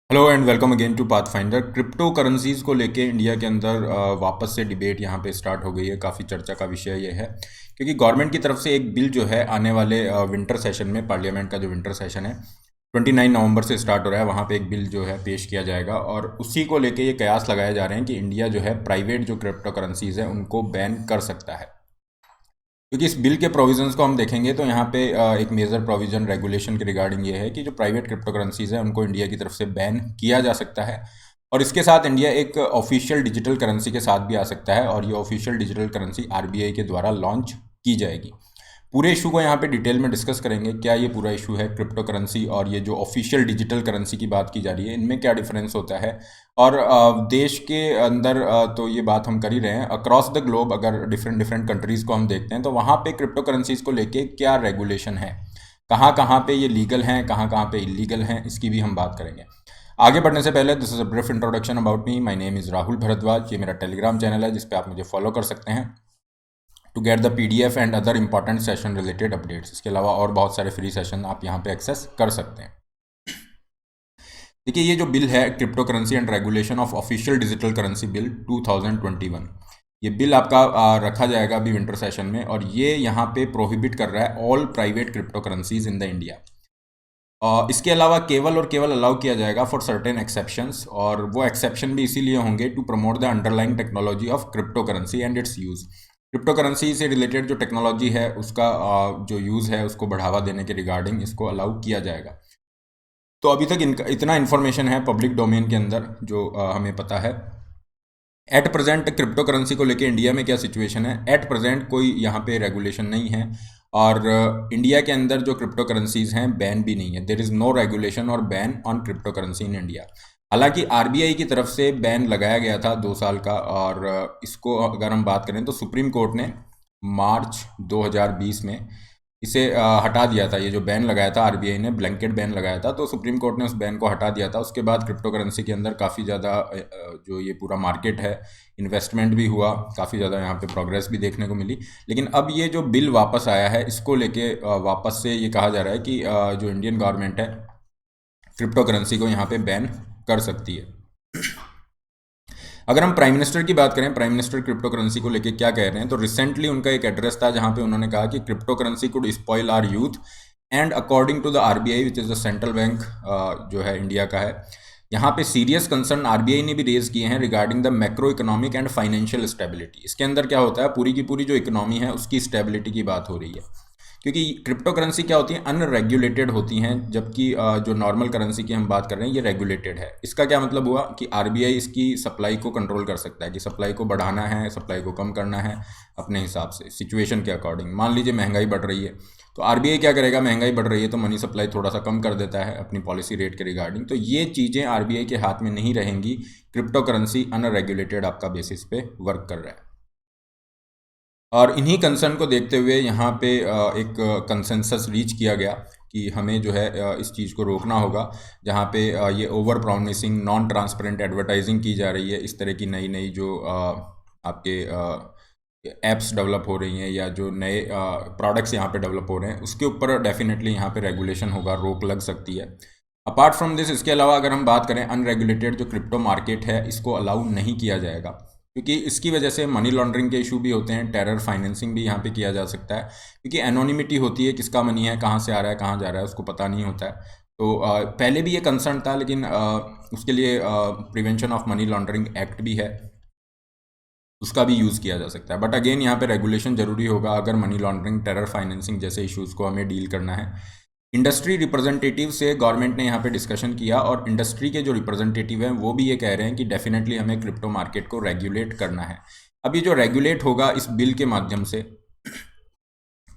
Hello and welcome again to pathfinder. Cryptocurrencies को लेके India के अंदर वापस से डिबेट यहाँ पे स्टार्ट हो गई है। काफ़ी चर्चा का विषय ये है क्योंकि गवर्नमेंट की तरफ से एक बिल जो है आने वाले विंटर सेशन में, पार्लियामेंट का जो विंटर सेशन है 29 नवंबर से स्टार्ट हो रहा है, वहाँ पे एक बिल जो है पेश किया जाएगा और उसी को लेके ये कयास लगाए जा रहे हैं कि इंडिया जो है प्राइवेट जो क्रिप्टो करेंसीज है उनको बैन कर सकता है। क्योंकि इस बिल के प्रोविजंस को हम देखेंगे तो यहाँ पे एक मेजर प्रोविजन रेगुलेशन के रिगार्डिंग ये है कि जो प्राइवेट क्रिप्टो करेंसीज है उनको इंडिया की तरफ से बैन किया जा सकता है और इसके साथ इंडिया एक ऑफिशियल डिजिटल करेंसी के साथ भी आ सकता है और ये ऑफिशियल डिजिटल करेंसी आरबीआई के द्वारा लॉन्च की जाएगी। पूरे इशू को यहाँ पे डिटेल में डिस्कस करेंगे, क्या ये पूरा इशू है क्रिप्टो करेंसी और ये जो ऑफिशियल डिजिटल करेंसी की बात की जा रही है इनमें क्या डिफरेंस होता है। और देश के अंदर तो ये बात हम कर ही रहे हैं, अक्रॉस द ग्लोब अगर डिफरेंट डिफरेंट कंट्रीज़ को हम देखते हैं तो वहाँ पे क्रिप्टो करेंसीज़ को लेके क्या रेगुलेशन है, कहाँ कहाँ पे ये लीगल हैं, कहाँ कहाँ पे इलीगल हैं, इसकी भी हम बात करेंगे। आगे बढ़ने से पहले this is a brief introduction about me. My name is Rahul Bharadwaj. ये मेरा टेलीग्राम चैनल है जिस पे आप मुझे फॉलो कर सकते हैं to get the PDF and other important session related updates. इसके अलावा और बहुत सारे फ्री सेशन आप यहाँ पे एक्सेस कर सकते हैं। देखिए, ये जो बिल है cryptocurrency and regulation of official digital currency bill 2021, ये बिल आपका रखा जाएगा अभी विंटर सेशन में और ये यहाँ पे प्रोहिबिट कर रहा है all private crypto currencies in the India. इसके अलावा केवल और केवल अलाउ किया जाएगा फॉर सर्टेन एक्सेप्शंस, और वो एक्सेप्शन भी इसीलिए होंगे to promote the underlying technology of cryptocurrency and its use. Cryptocurrency से रिलेटेड जो टेक्नोलॉजी है उसका जो यूज़ है उसको बढ़ावा देने के रिगार्डिंग इसको अलाउ किया जाएगा। तो अभी तक इनका इतना इन्फॉर्मेशन है पब्लिक डोमेन के अंदर जो हमें पता है। एट प्रेजेंट क्रिप्टो करेंसी को लेके इंडिया में क्या सिचुएशन है, एट प्रेजेंट कोई यहाँ पे रेगुलेशन नहीं है और इंडिया के अंदर जो क्रिप्टो करेंसीज हैं बैन भी नहीं है। देर इज़ नो रेगुलेशन और ban on crypto currency in India. हालांकि आरबीआई की तरफ से बैन लगाया गया था 2 साल का, और इसको अगर हम बात करें तो सुप्रीम कोर्ट ने मार्च 2020 में इसे हटा दिया था। ये जो बैन लगाया था आरबीआई ने, ब्लैंकेट बैन लगाया था, तो सुप्रीम कोर्ट ने उस बैन को हटा दिया था। उसके बाद क्रिप्टो करेंसी के अंदर काफ़ी ज़्यादा जो ये पूरा मार्केट है, इन्वेस्टमेंट भी हुआ, काफ़ी ज़्यादा यहाँ पे प्रोग्रेस भी देखने को मिली। लेकिन अब ये जो बिल वापस आया है इसको लेके वापस से ये कहा जा रहा है कि जो इंडियन गवर्नमेंट है क्रिप्टो करेंसी को यहाँ पे बैन कर सकती है। अगर हम प्राइम मिनिस्टर की बात करें, प्राइम मिनिस्टर क्रिप्टो करेंसी को लेके क्या कह रहे हैं, तो रिसेंटली उनका एक एड्रेस था जहां पे उन्होंने कहा कि cryptocurrency could spoil our youth and according to the RBI which is the central bank जो है इंडिया का है, यहाँ पे सीरियस कंसर्न आरबीआई ने भी रेज किए हैं regarding the macro economic and financial stability. इसके अंदर क्या होता है, पूरी की पूरी जो इकोनॉमी है उसकी स्टेबिलिटी की बात हो रही है, क्योंकि क्रिप्टो करेंसी क्या होती है, अनरेगुलेटेड होती हैं, जबकि जो नॉर्मल करेंसी की हम बात कर रहे हैं ये रेगुलेटेड है। इसका क्या मतलब हुआ कि आरबीआई इसकी सप्लाई को कंट्रोल कर सकता है कि सप्लाई को बढ़ाना है, सप्लाई को कम करना है अपने हिसाब से, सिचुएशन के अकॉर्डिंग। मान लीजिए महंगाई बढ़ रही है तो आरबीआई क्या करेगा, महंगाई बढ़ रही है तो मनी सप्लाई थोड़ा सा कम कर देता है अपनी पॉलिसी रेट के रिगार्डिंग। तो ये चीज़ें आरबीआई के हाथ में नहीं रहेंगी। क्रिप्टो करेंसी अनरेगुलेटेड आपका बेसिस पे वर्क कर रहा है और इन्हीं कंसर्न को देखते हुए यहाँ पे एक कंसेंसस रीच किया गया कि हमें जो है इस चीज़ को रोकना होगा, जहाँ पे ये over promising non transparent advertising की जा रही है। इस तरह की नई नई जो आपके एप्स डेवलप हो रही हैं या जो नए प्रोडक्ट्स यहाँ पे डेवलप हो रहे हैं उसके ऊपर डेफिनेटली यहाँ पे रेगुलेशन होगा, रोक लग सकती है। अपार्ट फ्रॉम दिस, इसके अलावा अगर हम बात करें अनरेगुलेटेड जो क्रिप्टो मार्केट है इसको अलाउ नहीं किया जाएगा, क्योंकि इसकी वजह से मनी लॉन्ड्रिंग के इशू भी होते हैं, टेरर फाइनेंसिंग भी यहाँ पे किया जा सकता है, क्योंकि एनोनिमिटी होती है, किसका मनी है, कहाँ से आ रहा है, कहाँ जा रहा है, उसको पता नहीं होता है। तो पहले भी ये कंसर्न था, लेकिन उसके लिए prevention of money laundering act भी है, उसका भी यूज़ किया जा सकता है। बट अगेन यहाँ पे रेगुलेशन जरूरी होगा अगर मनी लॉन्ड्रिंग, टेरर फाइनेंसिंग जैसे इश्यूज़ को हमें डील करना है। इंडस्ट्री रिप्रेजेंटेटिव से गवर्नमेंट ने यहाँ पे डिस्कशन किया और इंडस्ट्री के जो रिप्रेजेंटेटिव हैं वो भी ये कह रहे हैं कि डेफिनेटली हमें क्रिप्टो मार्केट को रेगुलेट करना है। अब ये जो रेगुलेट होगा इस बिल के माध्यम से,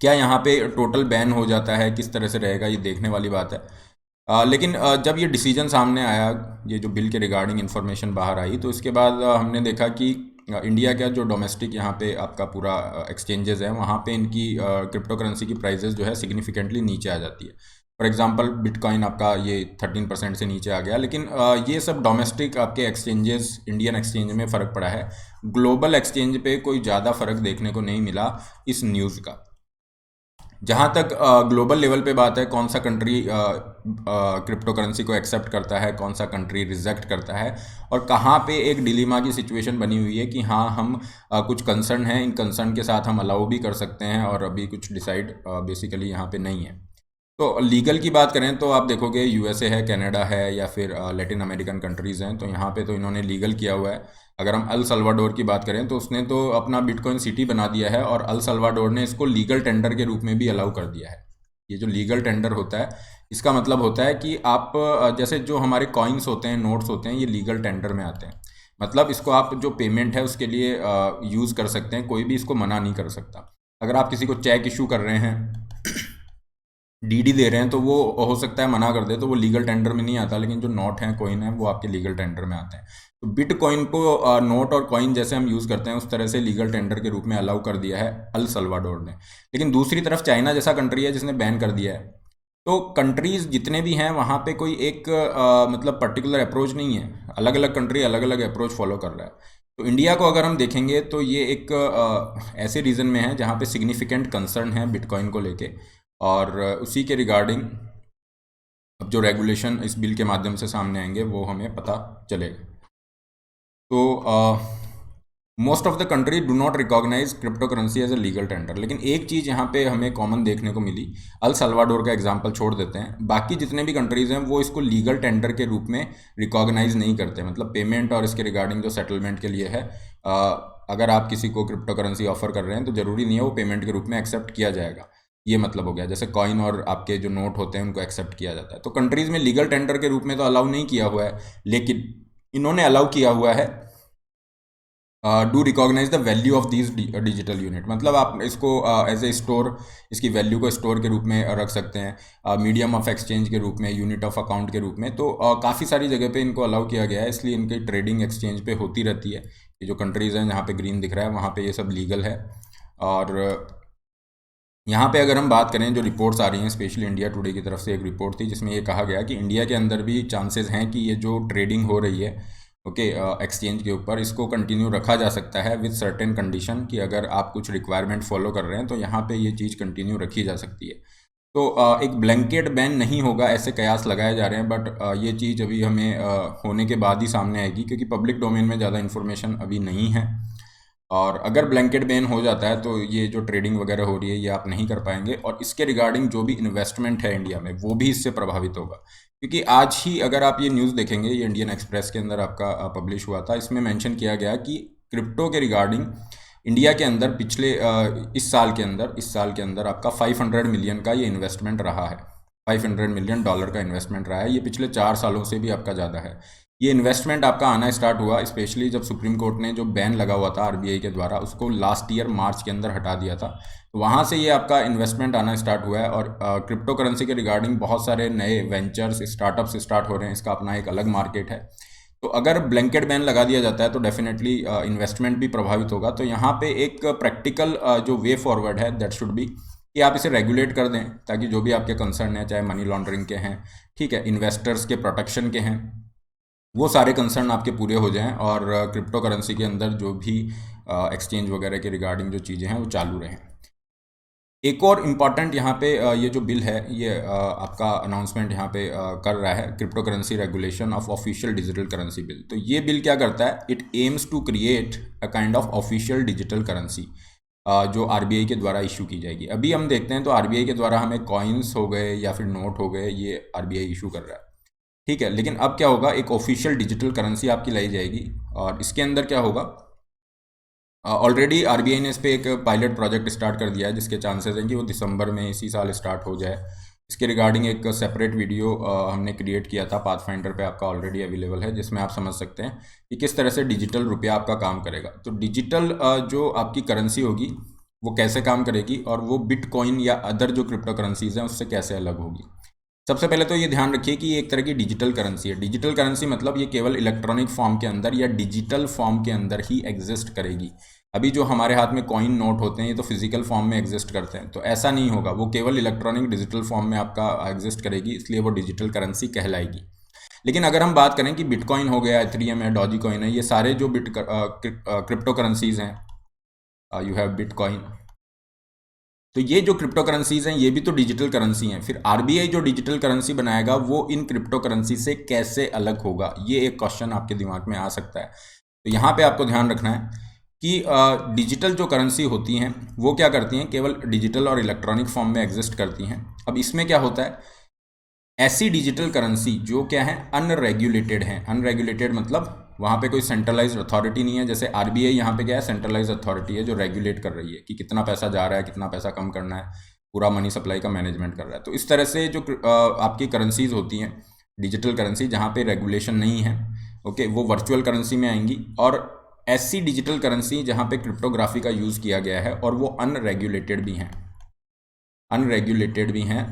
क्या यहाँ पे टोटल बैन हो जाता है, किस तरह से रहेगा, ये देखने वाली बात है। लेकिन जब ये डिसीजन सामने आया, ये जो बिल के रिगार्डिंग इन्फॉर्मेशन बाहर आई, तो इसके बाद हमने देखा कि इंडिया का जो डोमेस्टिक यहाँ पे आपका पूरा एक्सचेंजेस है वहाँ पे इनकी क्रिप्टो करेंसी की प्राइजेस जो है सिग्निफिकेंटली नीचे आ जाती है। फॉर एग्जांपल बिटकॉइन आपका ये 13% से नीचे आ गया, लेकिन ये सब डोमेस्टिक आपके एक्सचेंजेस, इंडियन एक्सचेंज में फ़र्क पड़ा है। ग्लोबल एक्सचेंज पे कोई ज़्यादा फ़र्क देखने को नहीं मिला इस न्यूज़ का। जहाँ तक ग्लोबल लेवल पे बात है, कौन सा कंट्री क्रिप्टो करेंसी को एक्सेप्ट करता है, कौन सा कंट्री रिजेक्ट करता है, और कहाँ पे एक डिलीमा की सिचुएशन बनी हुई है कि हाँ हम कुछ कंसर्न हैं, इन कंसर्न के साथ हम अलाउ भी कर सकते हैं और अभी कुछ डिसाइड बेसिकली यहाँ पे नहीं है। तो लीगल की बात करें तो आप देखोगे यूएसए है, कनाडा है, या फिर लैटिन अमेरिकन कंट्रीज़ हैं, तो यहाँ पे तो इन्होंने लीगल किया हुआ है। अगर हम अल सल्वाडोर की बात करें तो उसने तो अपना बिटकॉइन सिटी बना दिया है, और अल सल्वाडोर ने इसको लीगल टेंडर के रूप में भी अलाउ कर दिया है। ये जो लीगल टेंडर होता है, इसका मतलब होता है कि आप जैसे जो हमारे कॉइन्स होते हैं, नोट्स होते हैं, ये लीगल टेंडर में आते हैं। मतलब इसको आप जो पेमेंट है उसके लिए यूज़ कर सकते हैं, कोई भी इसको मना नहीं कर सकता। अगर आप किसी को चेक इशू कर रहे हैं, डीडी दे रहे हैं, तो वो हो सकता है मना कर दे, तो वो लीगल टेंडर में नहीं आता, लेकिन जो नोट हैं, कॉइन है, वो आपके लीगल टेंडर में आते हैं। तो बिटकॉइन को नोट और कॉइन जैसे हम यूज़ करते हैं उस तरह से लीगल टेंडर के रूप में अलाउ कर दिया है अल सल्वाडोर ने। लेकिन दूसरी तरफ चाइना जैसा कंट्री है जिसने बैन कर दिया है। तो कंट्रीज़ जितने भी हैं वहाँ पे कोई एक मतलब पर्टिकुलर अप्रोच नहीं है, अलग अलग कंट्री अलग अलग अप्रोच फॉलो कर रहा है। तो इंडिया को अगर हम देखेंगे तो ये एक ऐसे रीजन में है जहाँ पे सिग्निफिकेंट कंसर्न है बिटकॉइन को लेके, और उसी के रिगार्डिंग अब जो रेगुलेशन इस बिल के माध्यम से सामने आएंगे वो हमें पता चलेगा। तो most of the country do not recognize cryptocurrency as a legal tender. लेकिन एक चीज़ यहाँ पे हमें कॉमन देखने को मिली, अल सल्वाडोर का एग्जांपल छोड़ देते हैं, बाकी जितने भी कंट्रीज़ हैं वो इसको लीगल टेंडर के रूप में रिकॉग्नाइज नहीं करते। मतलब पेमेंट और इसके रिगार्डिंग जो सेटलमेंट के लिए है, अगर आप किसी को क्रिप्टो करेंसी ऑफर कर रहे हैं तो ज़रूरी नहीं है वो पेमेंट के रूप में एक्सेप्ट किया जाएगा। ये मतलब हो गया, जैसे कॉइन और आपके जो नोट होते हैं उनको एक्सेप्ट किया जाता है। तो कंट्रीज़ में लीगल टेंडर के रूप में तो अलाउ नहीं किया हुआ है, लेकिन इन्होंने अलाउ किया हुआ है do recognize the value of these digital unit. मतलब आप इसको एज ए स्टोर, इसकी वैल्यू को स्टोर के रूप में रख सकते हैं, मीडियम ऑफ एक्सचेंज के रूप में, यूनिट ऑफ अकाउंट के रूप में। तो काफ़ी सारी जगह पे इनको अलाउ किया गया है, इसलिए इनकी ट्रेडिंग एक्सचेंज पे होती रहती है। ये जो कंट्रीज़ हैं जहाँ पे ग्रीन दिख रहा है वहाँ पे ये सब लीगल है। और यहाँ पे अगर हम बात करें, जो रिपोर्ट्स आ रही हैं, स्पेशली इंडिया टुडे की तरफ से एक रिपोर्ट थी जिसमें ये कहा गया कि इंडिया के अंदर भी चांसेस हैं कि ये जो ट्रेडिंग हो रही है एक्सचेंज के ऊपर, इसको कंटिन्यू रखा जा सकता है विद सर्टेन कंडीशन, कि अगर आप कुछ रिक्वायरमेंट फॉलो कर रहे हैं तो यहाँ पे ये चीज़ कंटिन्यू रखी जा सकती है। तो एक ब्लैंकेट बैन नहीं होगा ऐसे कयास लगाए जा रहे हैं, बट ये चीज़ अभी हमें होने के बाद ही सामने आएगी, क्योंकि पब्लिक डोमेन में ज़्यादा इन्फॉर्मेशन अभी नहीं है। और अगर ब्लैंकेट बैन हो जाता है तो ये जो ट्रेडिंग वगैरह हो रही है ये आप नहीं कर पाएंगे, और इसके रिगार्डिंग जो भी इन्वेस्टमेंट है इंडिया में वो भी इससे प्रभावित होगा। क्योंकि आज ही अगर आप ये न्यूज़ देखेंगे, ये इंडियन एक्सप्रेस के अंदर आपका पब्लिश हुआ था, इसमें मेंशन किया गया कि क्रिप्टो के रिगार्डिंग इंडिया के अंदर पिछले इस साल के अंदर आपका 500 मिलियन का ये इन्वेस्टमेंट रहा है। 500 मिलियन डॉलर का इन्वेस्टमेंट रहा है, ये पिछले 4 सालों से भी आपका ज़्यादा है। ये इन्वेस्टमेंट आपका आना स्टार्ट हुआ स्पेशली जब सुप्रीम कोर्ट ने जो बैन लगा हुआ था आरबीआई के द्वारा उसको लास्ट ईयर मार्च के अंदर हटा दिया था। तो वहाँ से ये आपका इन्वेस्टमेंट आना स्टार्ट हुआ है, और क्रिप्टो करेंसी के रिगार्डिंग बहुत सारे नए वेंचर्स, स्टार्टअप्स स्टार्ट हो रहे हैं, इसका अपना एक अलग मार्केट है। तो अगर ब्लैंकेट बैन लगा दिया जाता है तो डेफिनेटली इन्वेस्टमेंट भी प्रभावित होगा। तो यहाँ पे एक प्रैक्टिकल जो वे फॉरवर्ड है दैट शुड बी कि आप इसे रेगुलेट कर दें, ताकि जो भी आपके कंसर्न हैं, चाहे मनी लॉन्ड्रिंग के हैं, ठीक है, इन्वेस्टर्स के प्रोटेक्शन के हैं, वो सारे कंसर्न आपके पूरे हो जाएं, और क्रिप्टो करेंसी के अंदर जो भी एक्सचेंज वगैरह के रिगार्डिंग जो चीज़ें हैं वो चालू रहें। एक और इम्पॉर्टेंट यहाँ पे ये जो बिल है ये आपका अनाउंसमेंट यहाँ पे कर रहा है, cryptocurrency regulation of official digital currency bill. तो ये बिल क्या करता है, it aims to create a kind of official digital currency जो आरबीआई के द्वारा इशू की जाएगी। अभी हम देखते हैं तो आरबीआई के द्वारा हमें कॉइन्स हो गए या फिर नोट हो गए, ये आरबीआई इशू कर रहा है, ठीक है। लेकिन अब क्या होगा, एक ऑफिशियल डिजिटल करेंसी आपकी लाई जाएगी, और इसके अंदर क्या होगा, ऑलरेडी आरबीआई ने इस पर एक पायलट प्रोजेक्ट स्टार्ट कर दिया है, जिसके चांसेस हैं कि वो दिसंबर में इसी साल स्टार्ट हो जाए। इसके रिगार्डिंग एक सेपरेट वीडियो हमने क्रिएट किया था पाथफाइंडर पे, आपका ऑलरेडी अवेलेबल है, जिसमें आप समझ सकते हैं कि किस तरह से डिजिटल रुपया आपका काम करेगा। तो डिजिटल जो आपकी करेंसी होगी वो कैसे काम करेगी, और वो बिटकॉइन या अदर जो क्रिप्टो करेंसीज हैं उससे कैसे अलग होगी। सबसे पहले तो ये ध्यान रखिए कि ये एक तरह की डिजिटल करेंसी है। डिजिटल करेंसी मतलब ये केवल इलेक्ट्रॉनिक फॉर्म के अंदर या डिजिटल फॉर्म के अंदर ही एग्जिस्ट करेगी। अभी जो हमारे हाथ में कॉइन नोट होते हैं ये तो फिजिकल फॉर्म में एग्जिस्ट करते हैं, तो ऐसा नहीं होगा, वो केवल इलेक्ट्रॉनिक डिजिटल फॉर्म में आपका एग्जिस्ट करेगी, इसलिए वो डिजिटल करेंसी कहलाएगी। लेकिन अगर हम बात करें कि बिटकॉइन हो गया, एथेरियम है, डॉजी कॉइन है, ये सारे जो क्रिप्टो करेंसीज हैं, यू हैव बिटकॉइन, तो ये जो क्रिप्टो करेंसीज हैं ये भी तो डिजिटल करेंसी हैं, फिर आरबीआई जो डिजिटल करेंसी बनाएगा वो इन क्रिप्टो करेंसी से कैसे अलग होगा, ये एक क्वेश्चन आपके दिमाग में आ सकता है। तो यहाँ पे आपको ध्यान रखना है कि डिजिटल जो करेंसी होती हैं वो क्या करती हैं, केवल डिजिटल और इलेक्ट्रॉनिक फॉर्म में एग्जिस्ट करती हैं। अब इसमें क्या होता है, ऐसी डिजिटल करेंसी जो क्या है अनरेगुलेटेड है, अनरेगुलेटेड मतलब वहाँ पे कोई सेंट्रलाइज्ड अथॉरिटी नहीं है, जैसे आरबीआई यहाँ पे क्या है सेंट्रलाइज्ड अथॉरिटी है जो रेगुलेट कर रही है कि कितना पैसा जा रहा है, कितना पैसा कम करना है, पूरा मनी सप्लाई का मैनेजमेंट कर रहा है। तो इस तरह से जो आपकी करेंसीज होती हैं डिजिटल करेंसी जहाँ पे रेगुलेशन नहीं है, ओके, वो वर्चुअल करेंसी में आएंगी। और ऐसी डिजिटल करेंसी जहाँ पे क्रिप्टोग्राफी का यूज़ किया गया है और वो अनरेगुलेटेड भी हैं, अनरेगुलेटेड भी हैं,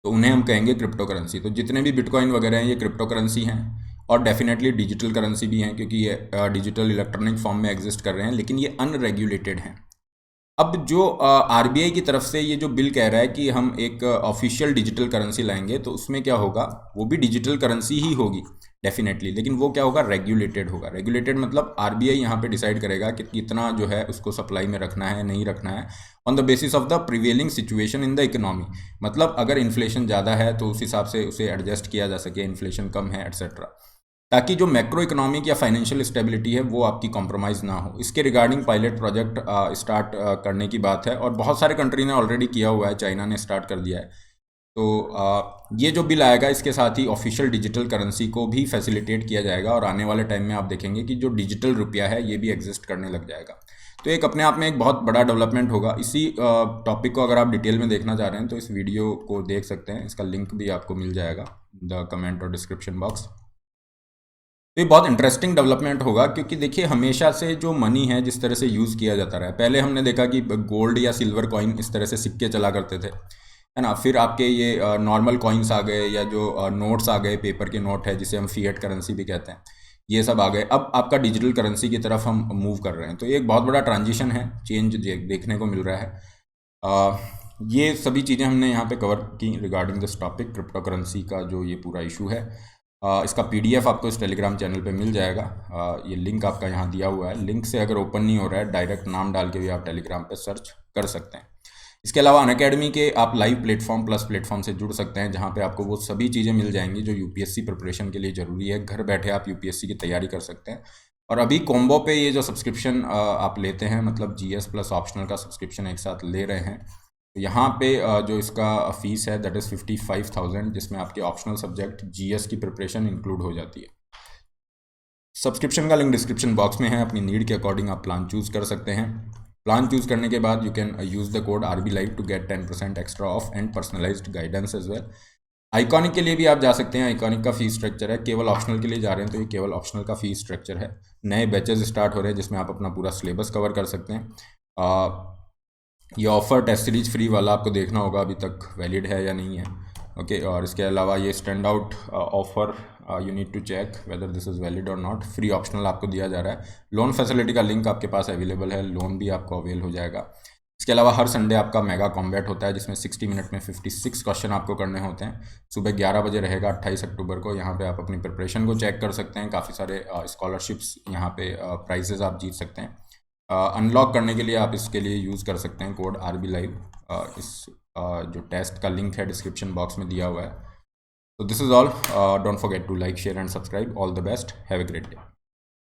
तो उन्हें हम कहेंगे क्रिप्टो करेंसी। तो जितने भी बिटकॉइन वगैरह हैं ये क्रिप्टो करेंसी हैं और डेफिनेटली डिजिटल करेंसी भी हैं क्योंकि ये डिजिटल इलेक्ट्रॉनिक फॉर्म में एग्जिस्ट कर रहे हैं, लेकिन ये अनरेगुलेटेड हैं। अब जो आरबीआई की तरफ से ये जो बिल कह रहा है कि हम एक ऑफिशियल डिजिटल करेंसी लाएंगे, तो उसमें क्या होगा, वो भी डिजिटल करेंसी ही होगी डेफिनेटली, लेकिन वो क्या होगा, रेगुलेटेड होगा। रेगुलेटेड मतलब आरबीआई यहाँ पे डिसाइड करेगा कि कितना जो है उसको सप्लाई में रखना है, नहीं रखना है, on the basis of the prevailing situation in the economy. मतलब अगर इन्फ्लेशन ज़्यादा है तो उस हिसाब से उसे एडजस्ट किया जा सके, इन्फ्लेशन कम है एट्सेट्रा, ताकि जो मैक्रो इकोनॉमिक या फाइनेंशियल स्टेबिलिटी है वो आपकी कॉम्प्रोमाइज़ ना हो। इसके रिगार्डिंग पायलट प्रोजेक्ट स्टार्ट करने की बात है और बहुत सारे कंट्री ने ऑलरेडी किया हुआ है, चाइना ने स्टार्ट कर दिया है। तो ये जो बिल आएगा इसके साथ ही ऑफिशियल डिजिटल करेंसी को भी फैसिलिटेट किया जाएगा और आने वाले टाइम में आप देखेंगे कि जो डिजिटल रुपया है ये भी एग्जिस्ट करने लग जाएगा। तो एक अपने आप में एक बहुत बड़ा डेवलपमेंट होगा। इसी टॉपिक को अगर आप डिटेल में देखना चाह रहे हैं तो इस वीडियो को देख सकते हैं, इसका लिंक भी आपको मिल जाएगा द कमेंट और डिस्क्रिप्शन बॉक्स। तो ये बहुत इंटरेस्टिंग डेवलपमेंट होगा क्योंकि देखिए हमेशा से जो मनी है जिस तरह से यूज़ किया जाता रहा है, पहले हमने देखा कि गोल्ड या सिल्वर कॉइन इस तरह से सिक्के चला करते थे, है ना, फिर आपके ये नॉर्मल कॉइन्स आ गए या जो नोट्स आ गए, पेपर के नोट है जिसे हम फिएट करेंसी भी कहते हैं, ये सब आ गए। अब आपका डिजिटल करेंसी की तरफ हम मूव कर रहे हैं, तो ये एक बहुत बड़ा ट्रांजिशन है, चेंज देखने को मिल रहा है। ये सभी चीज़ें हमने यहाँ पे कवर की regarding this topic, crypto currency का जो ये पूरा इशू है। इसका पीडीएफ आपको इस टेलीग्राम चैनल पे मिल जाएगा। ये लिंक आपका यहाँ दिया हुआ है, लिंक से अगर ओपन नहीं हो रहा है डायरेक्ट नाम डाल के भी आप टेलीग्राम पे सर्च कर सकते हैं। इसके अलावा अनअकैडमी के आप लाइव प्लेटफॉर्म प्लस प्लेटफॉर्म से जुड़ सकते हैं जहाँ पे आपको वो सभी चीज़ें मिल जाएंगी जो यूपीएससी प्रिपरेशन के लिए ज़रूरी है। घर बैठे आप यूपीएससी की तैयारी कर सकते हैं। और अभी कॉम्बो पे ये जो सब्सक्रिप्शन आप लेते हैं, मतलब जीएस प्लस ऑप्शनल का सब्सक्रिप्शन एक साथ ले रहे हैं, तो यहाँ पे जो इसका फ़ीस है दैट इज़ 55,000, जिसमें आपके ऑप्शनल सब्जेक्ट जीएस की प्रिपरेशन इंक्लूड हो जाती है। सब्सक्रिप्शन का लिंक डिस्क्रिप्शन बॉक्स में है, अपनी नीड के अकॉर्डिंग आप प्लान चूज़ कर सकते हैं। प्लान चूज़ करने के बाद you can use the code RBLive to get 10% extra off and personalised guidance as well. Iconic के लिए भी आप जा सकते हैं, आइकॉनिक का फीस स्ट्रक्चर है, केवल ऑप्शनल के लिए जा रहे हैं तो ये केवल ऑप्शनल का फीस स्ट्रक्चर है। नए बैचेज स्टार्ट हो रहे हैं जिसमें आप अपना पूरा सिलेबस कवर कर सकते हैं। ये ऑफ़र टेस्ट सीरीज फ्री वाला आपको देखना होगा अभी तक वैलिड है या नहीं है, ओके। और इसके अलावा ये stand out offer you need to check whether this is valid और नॉट। फ्री ऑप्शनल आपको दिया जा रहा है। लोन फैसिलिटी का लिंक आपके पास अवेलेबल है, लोन भी आपको अवेल हो जाएगा। इसके अलावा हर संडे आपका मेगा कॉम्बैट होता है जिसमें 60 मिनट में 56 क्वेश्चन आपको करने होते हैं। सुबह 11 बजे रहेगा 28 अक्टूबर को। यहाँ पे आप अपनी प्रिपरेशन को चेक कर सकते हैं, काफ़ी सारे स्कॉलरशिप्स यहाँ पे प्राइजेज़ आप जीत सकते हैं। अनलॉक करने के लिए आप इसके लिए यूज़ कर सकते हैं कोड RBLive। इस जो टेस्ट का लिंक है डिस्क्रिप्शन बॉक्स में दिया हुआ है। तो this is all, don't forget to like share and subscribe. All the best, have a great day.